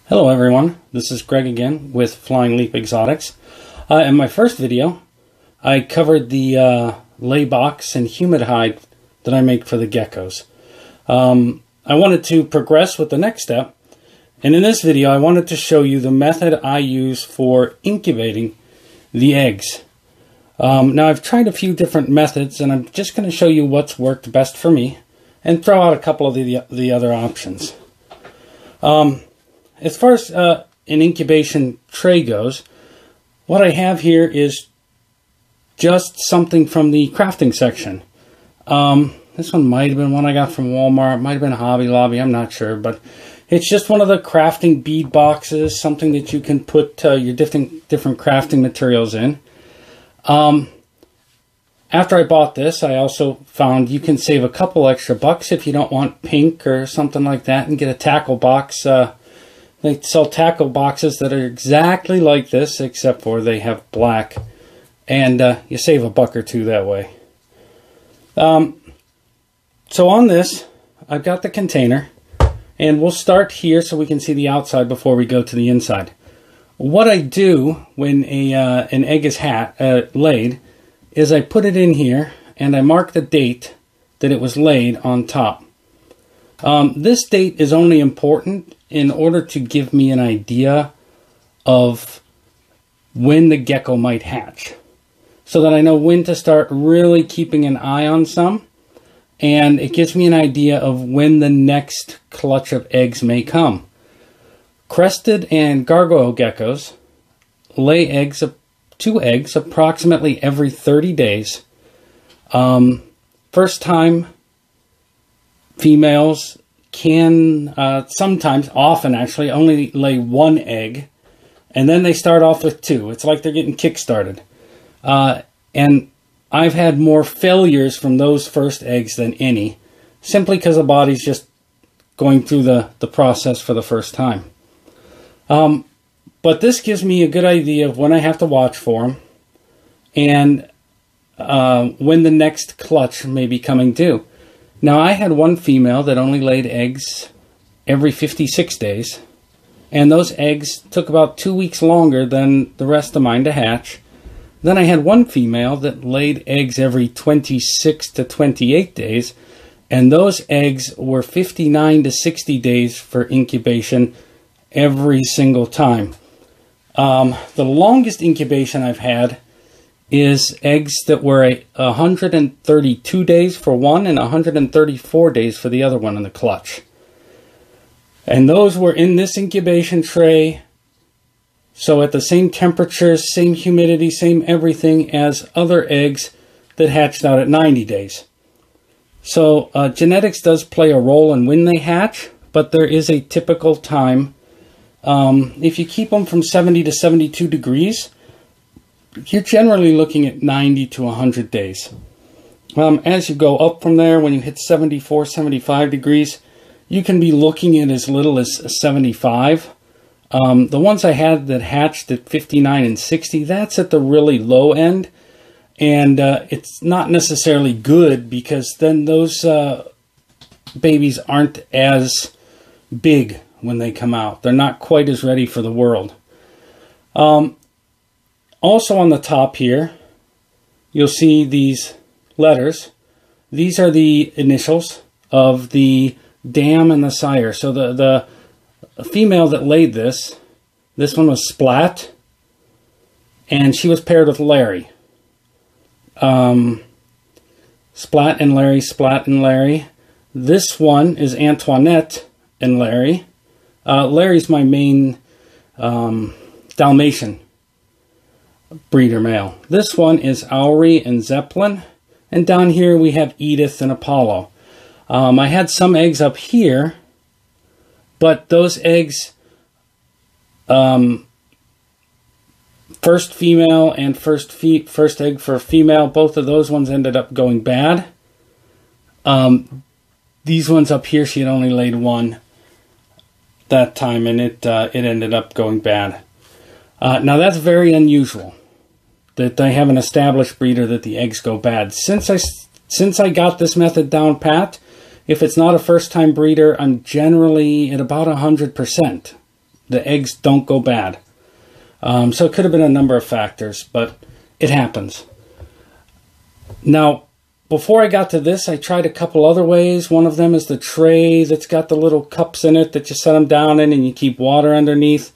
Hello everyone, this is Greg again with Flying Leap Exotics. In my first video, I covered the lay box and humid hide that I make for the geckos. I wanted to progress with the next step, and in this video I wanted to show you the method I use for incubating the eggs. Now I've tried a few different methods, and I'm just going to show you what's worked best for me and throw out a couple of the other options. As far as an incubation tray goes, what I have here is just something from the crafting section. This one might have been one I got from Walmart, might have been Hobby Lobby, I'm not sure, but it's just one of the crafting bead boxes, something that you can put your different crafting materials in. After I bought this, I also found you can save a couple extra bucks if you don't want pink or something like that, and get a tackle box. They sell tackle boxes that are exactly like this, except for they have black, and you save a buck or two that way. So on this, I've got the container, and we'll start here so we can see the outside before we go to the inside. What I do when an egg is laid is I put it in here, and I mark the date that it was laid on top. This date is only important in order to give me an idea of when the gecko might hatch, so that I know when to start really keeping an eye on some, and it gives me an idea of when the next clutch of eggs may come. Crested and gargoyle geckos lay two eggs approximately every 30 days. First time females can sometimes, often actually, only lay one egg, and then they start off with two. It's like they're getting kick-started. And I've had more failures from those first eggs than any, simply because the body's just going through the process for the first time. But this gives me a good idea of when I have to watch for them, and when the next clutch may be coming due. Now, I had one female that only laid eggs every 56 days, and those eggs took about 2 weeks longer than the rest of mine to hatch. Then I had one female that laid eggs every 26 to 28 days, and those eggs were 59 to 60 days for incubation every single time. The longest incubation I've had is eggs that were 132 days for one and 134 days for the other one in the clutch. And those were in this incubation tray, so at the same temperature, same humidity, same everything as other eggs that hatched out at 90 days. So genetics does play a role in when they hatch, but there is a typical time. If you keep them from 70 to 72 degrees, you're generally looking at 90 to 100 days. As you go up from there, when you hit 74, 75 degrees, you can be looking at as little as 75. The ones I had that hatched at 59 and 60, that's at the really low end. And it's not necessarily good, because then those babies aren't as big when they come out. They're not quite as ready for the world. Also on the top here, you'll see these letters. These are the initials of the dam and the sire. So the female that laid this one was Splat, and she was paired with Larry. Splat and Larry, Splat and Larry. This one is Antoinette and Larry. Larry's my main Dalmatian breeder male. This one is Owry and Zeppelin, and down here we have Edith and Apollo. I had some eggs up here, but those eggs, first female and first egg for female, both of those ones ended up going bad. These ones up here, she had only laid one that time, and it ended up going bad. Now that's very unusual, that I have an established breeder that the eggs go bad. Since I got this method down pat, if it's not a first-time breeder, I'm generally at about 100%. The eggs don't go bad. So it could have been a number of factors, but it happens. Now, before I got to this, I tried a couple other ways. One of them is the tray that's got the little cups in it that you set them down in and you keep water underneath.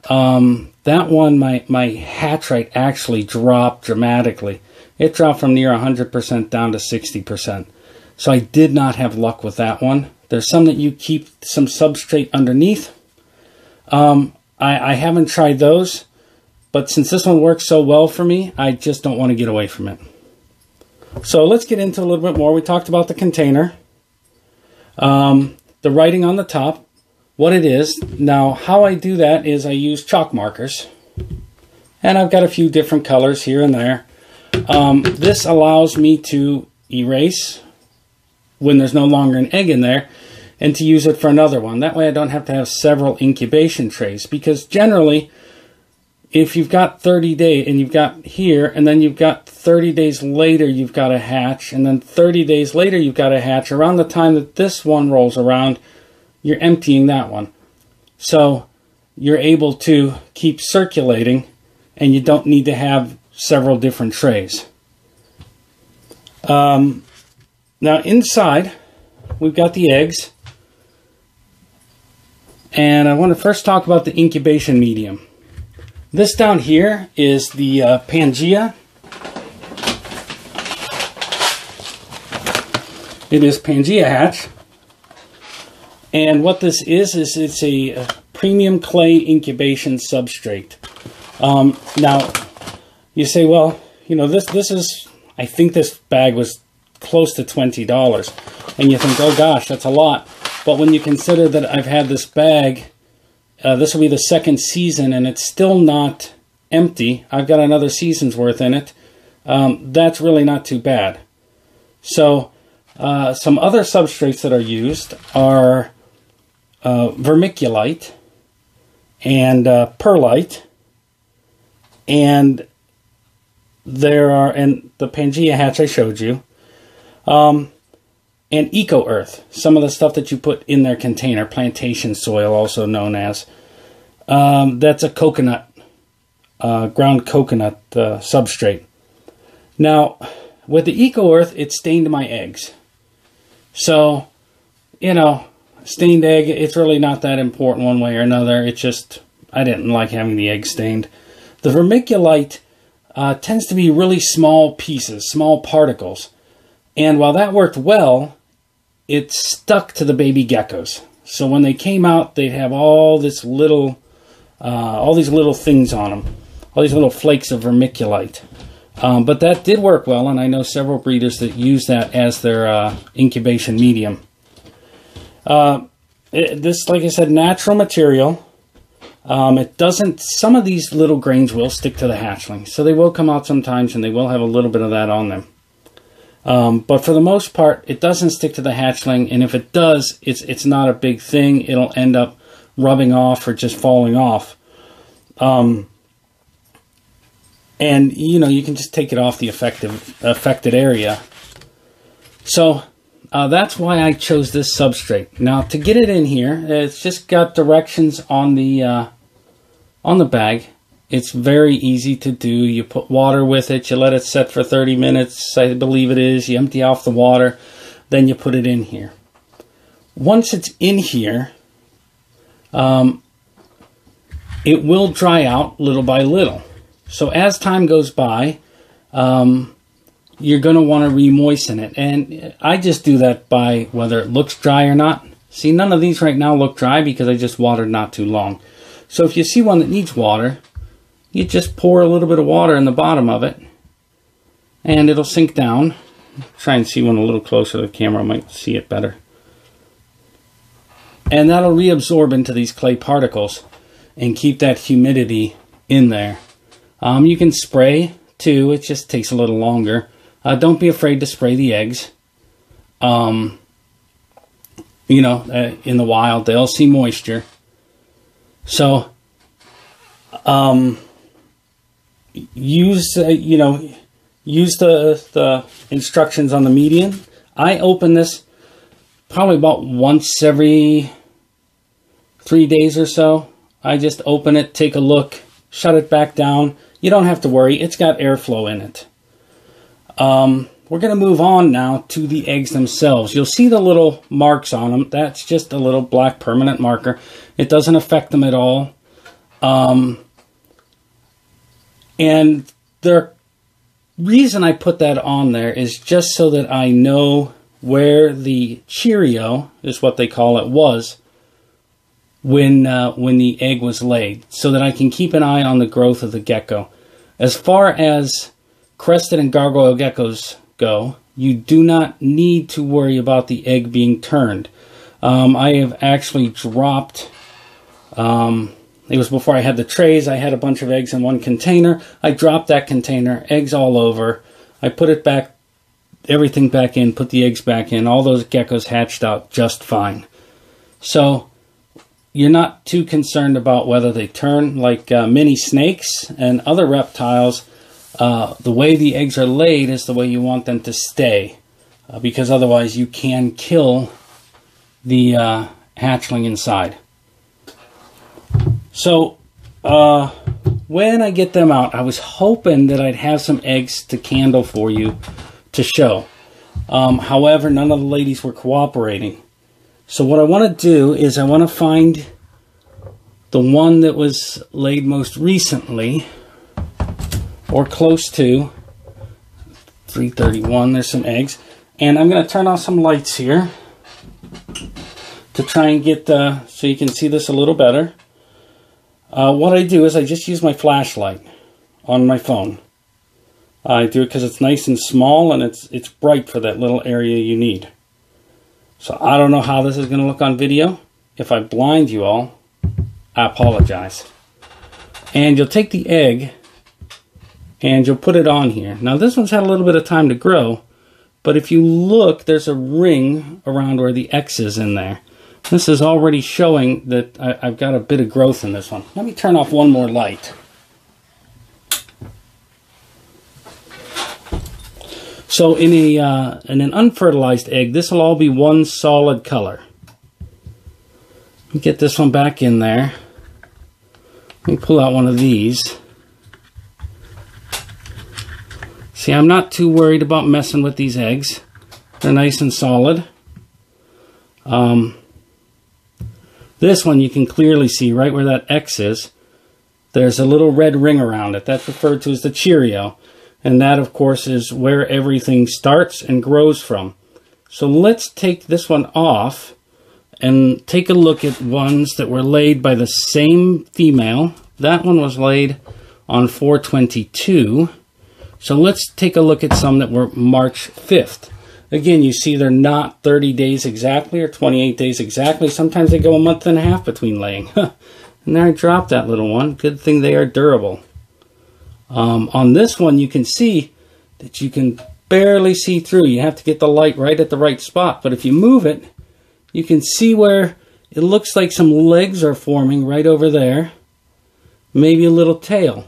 That one, my hatch rate actually dropped dramatically. It dropped from near 100% down to 60%. So I did not have luck with that one. There's some that you keep some substrate underneath. I haven't tried those, but since this one works so well for me, I just don't want to get away from it. So let's get into a little bit more. We talked about the container, the writing on the top, what it is. Now, how I do that is I use chalk markers, and I've got a few different colors here and there. This allows me to erase when there's no longer an egg in there, and to use it for another one. That way I don't have to have several incubation trays, because generally, if you've got 30 days, and you've got here, and then you've got 30 days later you've got a hatch, and then 30 days later you've got a hatch, around the time that this one rolls around, you're emptying that one. So you're able to keep circulating, and you don't need to have several different trays. Now inside, we've got the eggs. And I want to first talk about the incubation medium. This down here is the Pangea. It is Pangea hatch. And what this is it's a premium clay incubation substrate. Now, you say, well, you know, this is, I think this bag was close to $20. And you think, oh gosh, that's a lot. But when you consider that I've had this bag, this will be the second season, and it's still not empty. I've got another season's worth in it. That's really not too bad. So some other substrates that are used are vermiculite and perlite, and there are, and the Pangea hatch I showed you, and eco earth, some of the stuff that you put in their container, plantation soil, also known as. That's a coconut, ground coconut substrate. Now, with the eco earth, it stained my eggs. So, you know, stained egg, it's really not that important one way or another. It's just, I didn't like having the egg stained. The vermiculite tends to be really small pieces, small particles. And while that worked well, it stuck to the baby geckos. So when they came out, they'd have all these little things on them, all these little flakes of vermiculite. But that did work well, and I know several breeders that use that as their incubation medium. This, like I said, natural material. It doesn't, some of these little grains will stick to the hatchling, so they will come out sometimes, and they will have a little bit of that on them. But for the most part, it doesn't stick to the hatchling, and if it does, it's not a big thing. It'll end up rubbing off or just falling off. And, you know, you can just take it off the affected area. So that's why I chose this substrate. Now, to get it in here, it's just got directions on the bag. It's very easy to do. You put water with it. You let it set for 30 minutes, I believe it is. You empty off the water. Then you put it in here. Once it's in here, it will dry out little by little. So as time goes by, you're going to want to re-moisten it. And I just do that by whether it looks dry or not. See, none of these right now look dry because I just watered not too long. So if you see one that needs water, you just pour a little bit of water in the bottom of it, and it'll sink down. Try and see one a little closer to the camera, I might see it better. And that'll reabsorb into these clay particles and keep that humidity in there. You can spray too, it just takes a little longer. Don't be afraid to spray the eggs. You know, in the wild, they'll see moisture. So, use the instructions on the medium. I open this probably about once every 3 days or so. I just open it, take a look, shut it back down. You don't have to worry. It's got airflow in it. We're going to move on now to the eggs themselves. You'll see the little marks on them. That's just a little black permanent marker. It doesn't affect them at all. And the reason I put that on there is just so that I know where the Cheerio, is what they call it, was when the egg was laid, so that I can keep an eye on the growth of the gecko. As far as crested and gargoyle geckos go, you do not need to worry about the egg being turned. I have actually dropped, it was before I had the trays, I had a bunch of eggs in one container. I dropped that container, eggs all over. I put it back, everything back in, put the eggs back in. All those geckos hatched out just fine. So you're not too concerned about whether they turn. Like mini snakes and other reptiles, the way the eggs are laid is the way you want them to stay, because otherwise you can kill the hatchling inside. So when I get them out, I was hoping that I'd have some eggs to candle for you to show. However, none of the ladies were cooperating. So what I want to do is I want to find the one that was laid most recently, or close to 331. There's some eggs. And I'm going to turn on some lights here to try and get so you can see this a little better. What I do is I just use my flashlight on my phone. I do it because it's nice and small and it's bright for that little area you need. So I don't know how this is going to look on video. If I blind you all, I apologize. And you'll take the egg and you'll put it on here. Now this one's had a little bit of time to grow, but if you look, there's a ring around where the X is in there. This is already showing that I've got a bit of growth in this one. Let me turn off one more light. So in an unfertilized egg, this will all be one solid color. Let me get this one back in there. Let me pull out one of these. See, I'm not too worried about messing with these eggs. They're nice and solid. This one you can clearly see right where that X is. There's a little red ring around it. That's referred to as the Cheerio. And that, of course, is where everything starts and grows from. So let's take this one off and take a look at ones that were laid by the same female. That one was laid on 4/22. So let's take a look at some that were March 5th. Again, you see they're not 30 days exactly or 28 days exactly. Sometimes they go a month and a half between laying. And there I dropped that little one. Good thing they are durable. On this one, you can see that you can barely see through. You have to get the light right at the right spot. But if you move it, you can see where it looks like some legs are forming right over there. Maybe a little tail.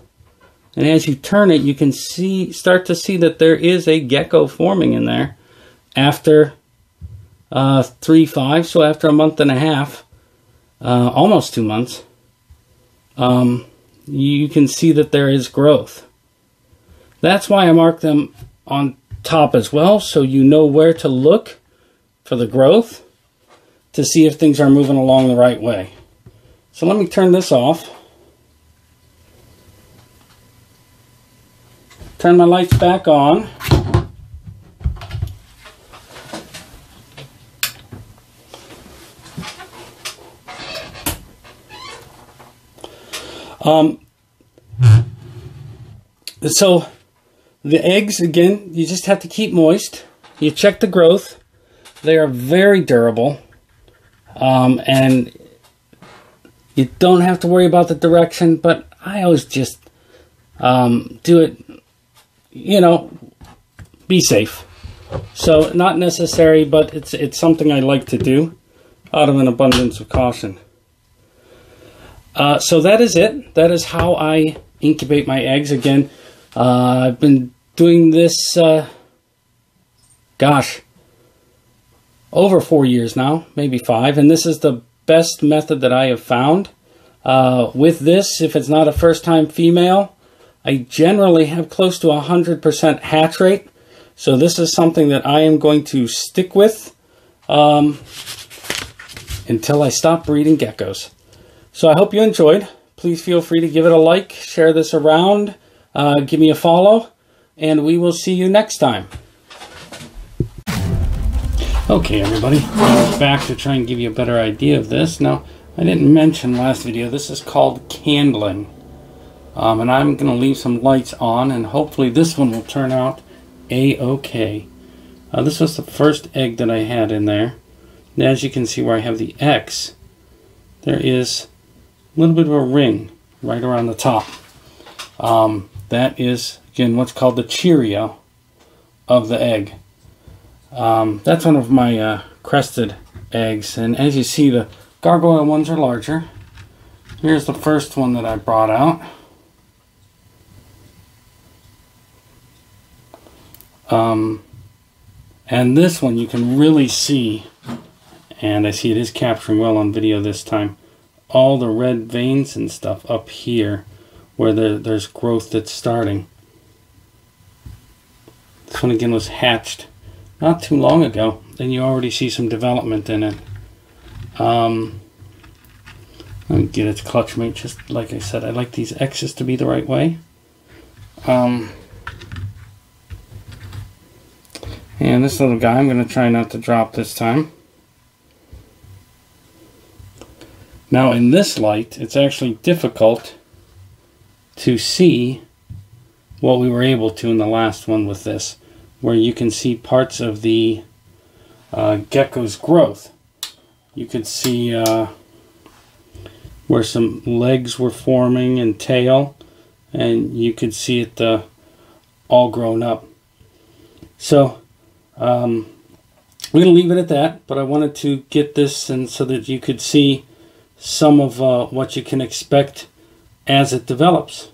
And as you turn it, you can start to see that there is a gecko forming in there after 3-5, so after a month and a half, almost 2 months. You can see that there is growth. That's why I mark them on top as well, so you know where to look for the growth to see if things are moving along the right way. So let me turn this off. Turn my lights back on. So the eggs, again, you just have to keep moist. You check the growth. They are very durable. And you don't have to worry about the direction, but I always just do it, you know, be safe. So not necessary, but it's something I like to do out of an abundance of caution. So that is it. That is how I incubate my eggs. Again, I've been doing this, over 4 years now, maybe 5, and this is the best method that I have found. With this, if it's not a first-time female, I generally have close to 100% hatch rate. So this is something that I am going to stick with until I stop breeding geckos. So I hope you enjoyed. Please feel free to give it a like, share this around, give me a follow, and we will see you next time. Okay, everybody, I'm back to try and give you a better idea of this. Now, I didn't mention last video, this is called candling. And I'm going to leave some lights on, and hopefully this one will turn out a-okay. This was the first egg that I had in there. And as you can see where I have the X, there is a little bit of a ring right around the top. That is, again, what's called the Cheerio of the egg. That's one of my crested eggs, and as you see, the gargoyle ones are larger. Here's the first one that I brought out. And this one you can really see, and I see it is capturing well on video this time, all the red veins and stuff up here where there's growth that's starting. This one again was hatched not too long ago, and you already see some development in it. Let me get its clutch mate. Just like I said, I like these X's to be the right way. And this little guy, I'm going to try not to drop this time. Now in this light, it's actually difficult to see what we were able to in the last one with this, where you can see parts of the gecko's growth. You could see where some legs were forming and tail, and you could see it all grown up. So we're going to leave it at that, but I wanted to get this and so that you could see some of what you can expect as it develops.